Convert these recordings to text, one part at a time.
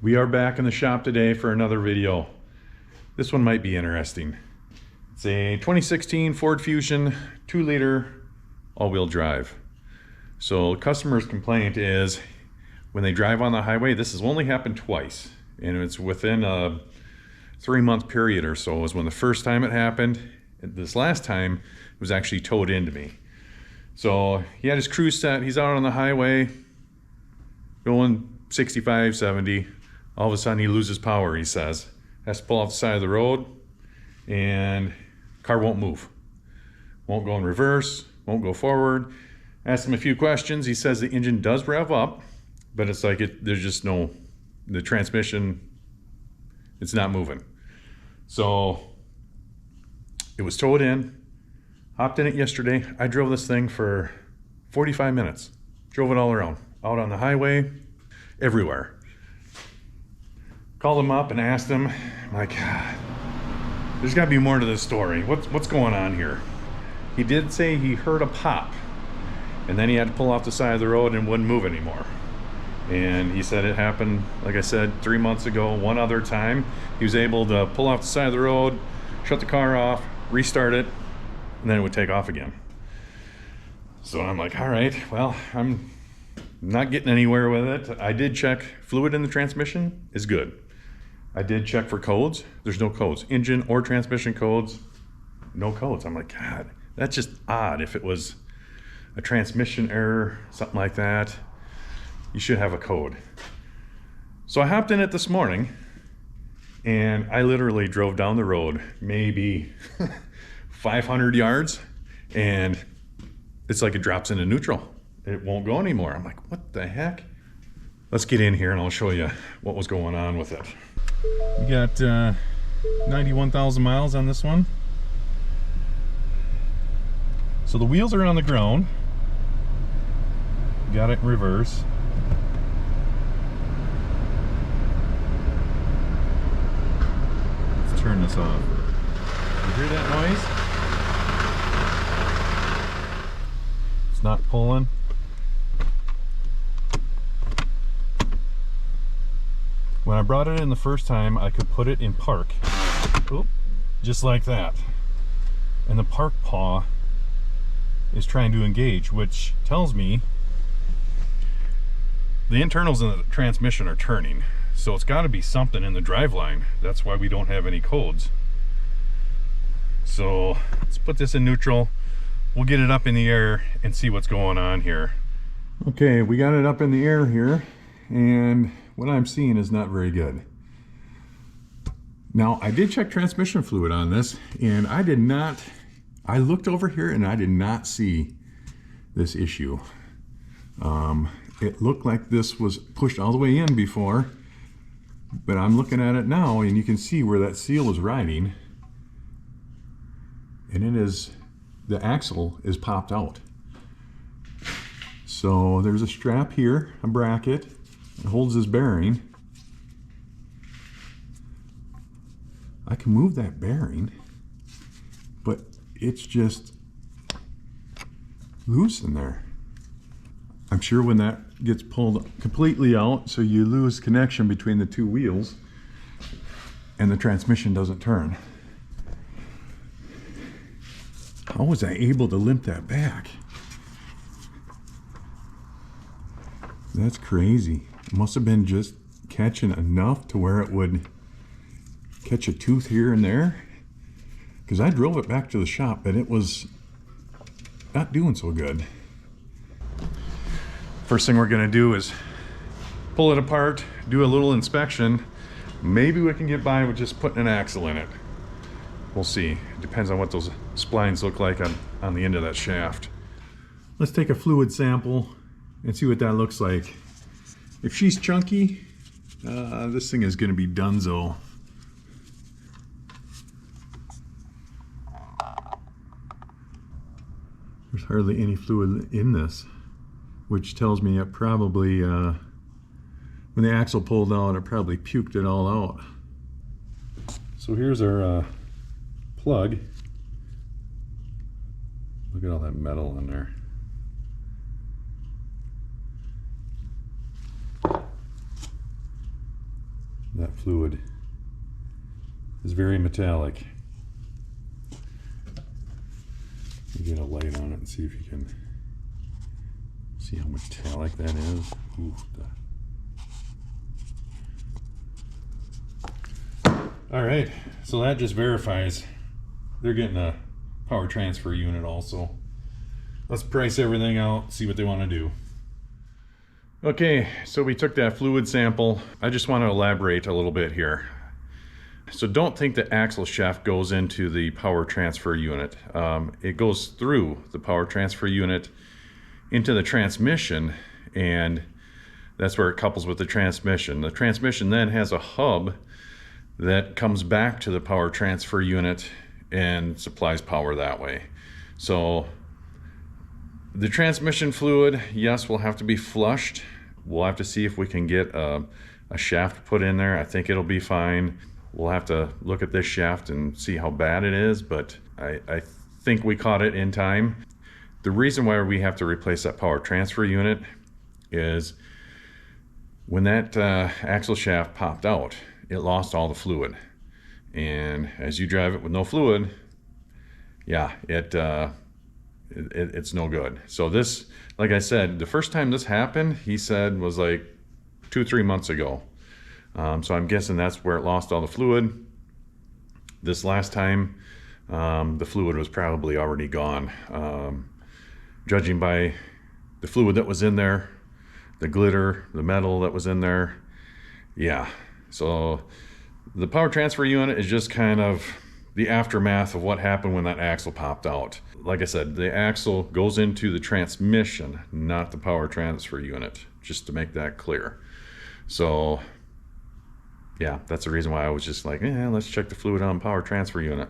We are back in the shop today for another video. This one might be interesting. It's a 2016 Ford Fusion 2-liter all-wheel drive. So customer's complaint is when they drive on the highway, this has only happened twice, and it's within a 3-month period or so is when the first time it happened. This last time it was actually towed into me. So he had his cruise set, he's out on the highway going 65, 70. All of a sudden he loses power, he says. Has to pull off the side of the road and car won't move. Won't go in reverse, won't go forward. Asked him a few questions. He says the engine does rev up, but it's like there's just no, the transmission, it's not moving. So it was towed in, hopped in it yesterday. I drove this thing for 45 minutes. Drove it all around, out on the highway, everywhere. Called him up and asked him, I'm like, there's gotta be more to this story. What's going on here? He did say he heard a pop, and then he had to pull off the side of the road and wouldn't move anymore. And he said it happened, like I said, 3 months ago. One other time, he was able to pull off the side of the road, shut the car off, restart it, and then it would take off again. So I'm like, all right, well, I'm not getting anywhere with it. I did check fluid in the transmission is good. I did check for codes. There's no codes. Engine or transmission codes, no codes. I'm like, God, that's just odd. If it was a transmission error, something like that, you should have a code. So I hopped in it this morning, and I literally drove down the road maybe 500 yards, and it's like it drops into neutral. It won't go anymore. I'm like, what the heck? Let's get in here and I'll show you what was going on with it. We got 91,000 miles on this one. So the wheels are on the ground. Got it in reverse. Let's turn this off. You hear that noise? It's not pulling. When I brought it in the first time, I could put it in park. Oop, just like that. And the park paw is trying to engage, which tells me the internals in the transmission are turning. So it's got to be something in the driveline. That's why we don't have any codes. So let's put this in neutral. We'll get it up in the air and see what's going on here. Okay, we got it up in the air here, and what I'm seeing is not very good. Now, I did check transmission fluid on this, and I looked over here and I did not see this issue. It looked like this was pushed all the way in before, but I'm looking at it now and you can see where that seal is riding, and the axle is popped out. So there's a strap here, a bracket. It holds this bearing. I can move that bearing, but it's just loose in there. I'm sure when that gets pulled completely out, so you lose connection between the two wheels and the transmission doesn't turn. How was I able to limp that back? That's crazy. It must have been just catching enough to where it would catch a tooth here and there, because I drove it back to the shop, but it was not doing so good. First thing we're going to do is pull it apart, do a little inspection. Maybe we can get by with just putting an axle in it. We'll see. It depends on what those splines look like on the end of that shaft. Let's take a fluid sample and see what that looks like. If she's chunky, this thing is going to be donezo. There's hardly any fluid in this, which tells me it probably, when the axle pulled out, it probably puked it all out. So here's our plug. Look at all that metal in there. fluid is very metallic. Get a light on it and see if you can see how metallic that is. Ooh, all right, so that just verifies they're getting a power transfer unit also. Let's price everything out, see what they want to do. Okay, so we took that fluid sample. I just want to elaborate a little bit here. So don't think the axle shaft goes into the power transfer unit. It goes through the power transfer unit into the transmission, and that's where it couples with the transmission. The transmission then has a hub that comes back to the power transfer unit and supplies power that way. So the transmission fluid, yes, will have to be flushed. We'll have to see if we can get a shaft put in there. I think it'll be fine. We'll have to look at this shaft and see how bad it is, but I think we caught it in time. The reason why we have to replace that power transfer unit is when that axle shaft popped out, it lost all the fluid. And as you drive it with no fluid, yeah, it's no good. So this, like I said, the first time this happened, he said was like 2 or 3 months ago. So I'm guessing that's where it lost all the fluid. This last time, the fluid was probably already gone. Judging by the fluid that was in there, the glitter, the metal that was in there, yeah. So the power transfer unit is just kind of the aftermath of what happened when that axle popped out. Like I said, the axle goes into the transmission, not the power transfer unit, just to make that clear. So yeah, that's the reason why I was just like, let's check the fluid on power transfer unit.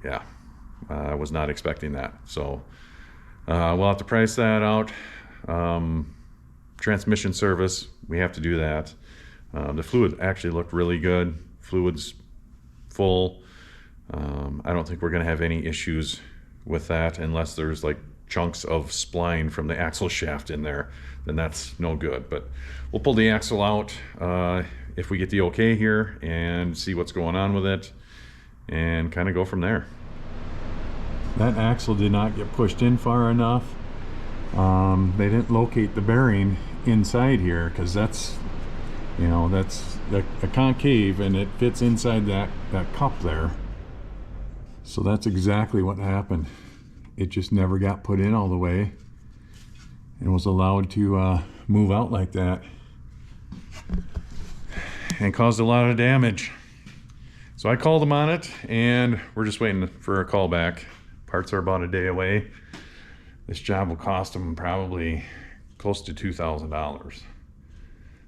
Yeah, I was not expecting that. So we'll have to price that out. Transmission service, we have to do that. The fluid actually looked really good. Fluid's full. I don't think we're going to have any issues with that unless there's like chunks of spline from the axle shaft in there. Then that's no good. But we'll pull the axle out if we get the okay here and see what's going on with it and kind of go from there. That axle did not get pushed in far enough. They didn't locate the bearing inside here because that's, you know, that's a concave and it fits inside that cup there. So that's exactly what happened. It just never got put in all the way and was allowed to move out like that and caused a lot of damage. So I called them on it and we're just waiting for a call back. Parts are about a day away. This job will cost them probably close to $2,000.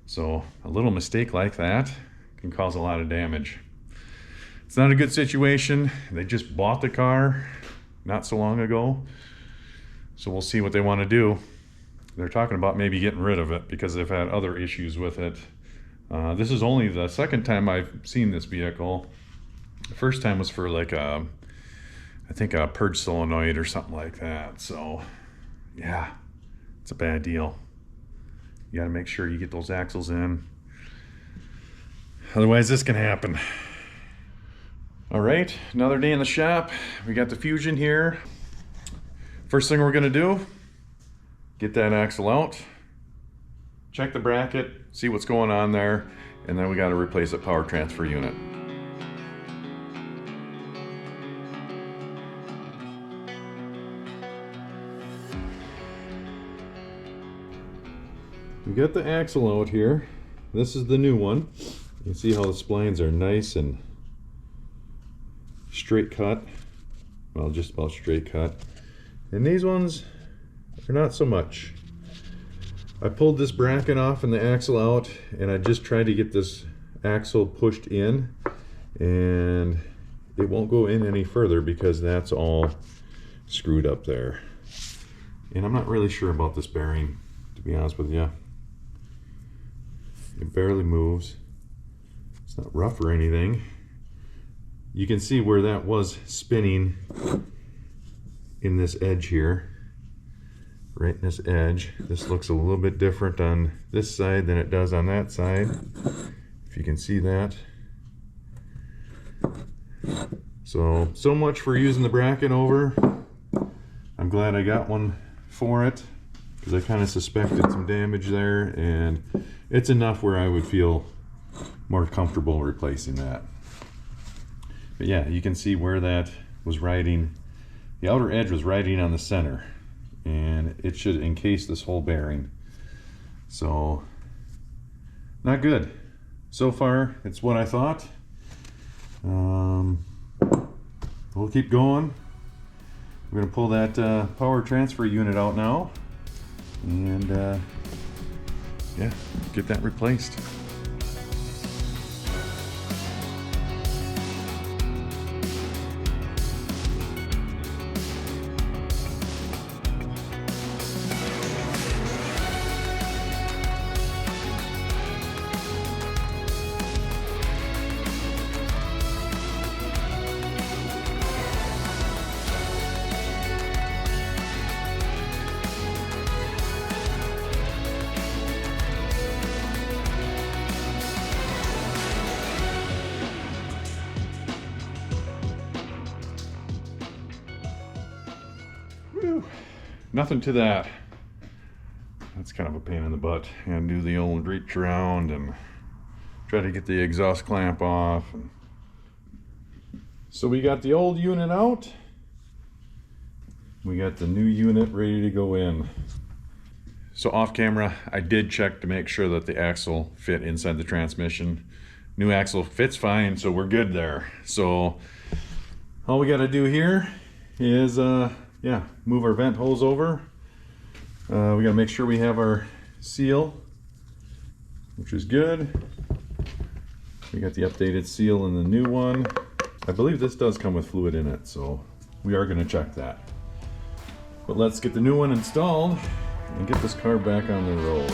So a little mistake like that can cause a lot of damage. It's not a good situation. They just bought the car not so long ago. So we'll see what they want to do. They're talking about maybe getting rid of it because they've had other issues with it. This is only the second time I've seen this vehicle. The first time was for like I think a purge solenoid or something like that. So yeah, it's a bad deal. You gotta make sure you get those axles in. Otherwise this can happen. All right, another day in the shop. We got the Fusion here. First thing we're gonna do, get that axle out, check the bracket, see what's going on there, and then we gotta replace the power transfer unit. We got the axle out here. This is the new one. You can see how the splines are nice and straight cut. Well, just about straight cut. And these ones are not so much. I pulled this bracket off and the axle out, and I just tried to get this axle pushed in, and it won't go in any further because that's all screwed up there. And I'm not really sure about this bearing, to be honest with you. It barely moves. It's not rough or anything. You can see where that was spinning in this edge here. Right in this edge. This looks a little bit different on this side than it does on that side. If if you can see that. So much for using the bracket over. I'm glad I got one for it, because I kind of suspected some damage there, and it's enough where I would feel more comfortable replacing that. But yeah, you can see where that was riding. The outer edge was riding on the center, and it should encase this whole bearing. So, not good. So far, it's what I thought. We'll keep going. We're going to pull that power transfer unit out now, and yeah, get that replaced. Whew. Nothing to that. That's kind of a pain in the butt. And do the old reach around and try to get the exhaust clamp off. So we got the old unit out. We got the new unit ready to go in. So off camera, I did check to make sure that the axle fit inside the transmission. New axle fits fine, so we're good there. So all we got to do here is yeah, move our vent hose over. We got to make sure we have our seal, which is good. We got the updated seal in the new one. I believe this does come with fluid in it, so we are going to check that. But let's get the new one installed and get this car back on the road.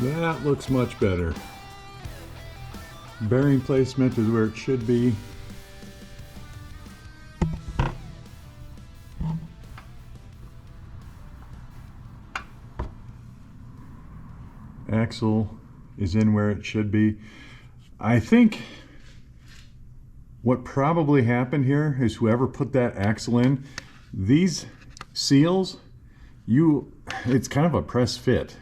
That looks much better. Bearing placement is where it should be. Axle is in where it should be. I think what probably happened here is whoever put that axle in, these seals, it's kind of a press fit.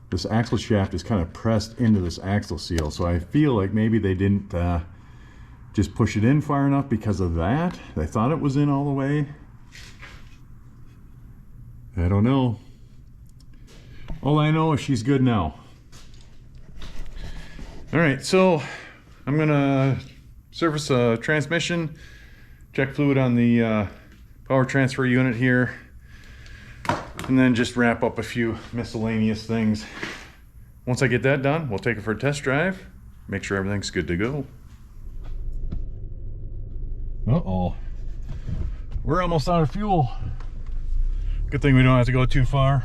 This axle shaft is kind of pressed into this axle seal, so I feel like maybe they didn't just push it in far enough because of that. They thought it was in all the way. I don't know. All I know is she's good now. All right, so I'm gonna service a transmission, check fluid on the power transfer unit here, and then just wrap up a few miscellaneous things. Once I get that done, we'll take it for a test drive, make sure everything's good to go. Uh-oh. We're almost out of fuel. Good thing we don't have to go too far.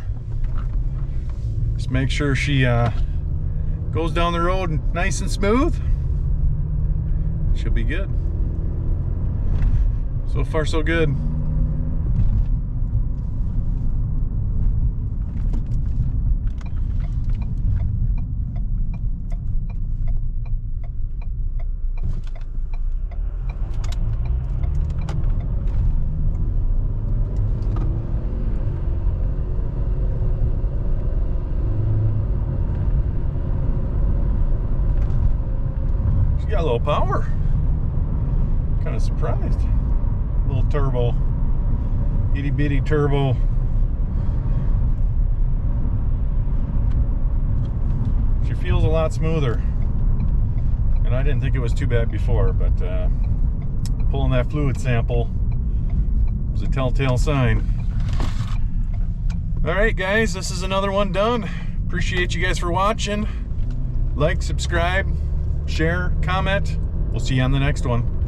Just make sure she goes down the road nice and smooth. She'll be good. So far, so good. Got a little power. Kind of surprised. Little turbo, itty bitty turbo. She feels a lot smoother, and I didn't think it was too bad before, but pulling that fluid sample, It's a telltale sign. All right, guys, this is another one done. Appreciate you guys for watching. Like, subscribe, share, comment. We'll see you on the next one.